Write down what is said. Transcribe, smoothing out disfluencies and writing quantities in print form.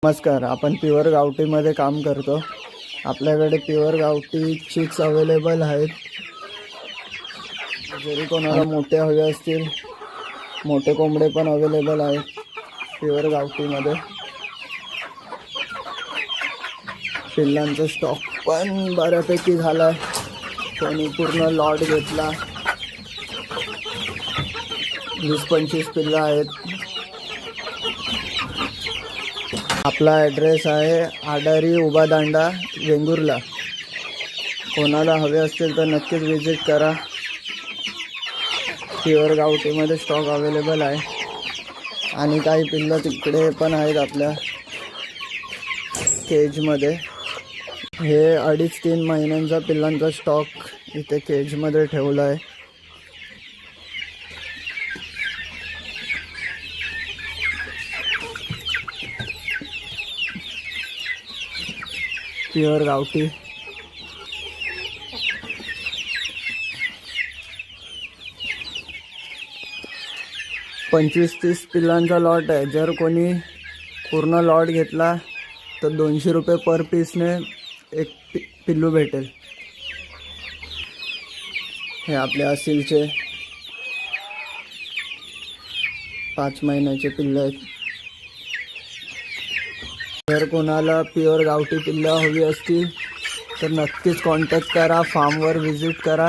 नमस्कार. आपण प्युअर गावठीमध्ये काम करतो. आपल्याकडे प्युअर गावठी चिक्स अवेलेबल आहेत. जरी कोणाला मोठे हवे असतील, मोठे कोंबडे पण अवेलेबल आहेत प्युअर गावठीमध्ये. पिल्लांचा स्टॉक पण बऱ्यापैकी झाला आहे. कोणी पूर्ण लॉट घेतला. 20-25 पिल्लं आहेत. आपला ॲड्रेस आहे आडारी उभा दांडा वेंगुर्ला. कोणाला हवे असतील तर नक्कीच विजिट करा. प्युअर गावठीमध्ये स्टॉक अवेलेबल आहे. आणि काही पिल्लं तिकडे पण आहेत आपल्या केजमध्ये. हे 2.5-3 महिन्यांचा पिल्लांचा स्टॉक इथे केजमध्ये ठेवला आहे. प्युअर गावठी. ₹25-30 पिल्लांचा लॉट आहे. जर कोणी पूर्ण लॉट घेतला तर ₹200 पर पीसने एक पिल्लू भेटेल. हे आपले असीलचे 5 महिन्याचे पिल्लं आहेत. जर कोणाला प्युअर गावठी पिल्लं हवी असतील तर नक्कीच कॉन्टॅक्ट करा. फार्मवर व्हिजिट करा.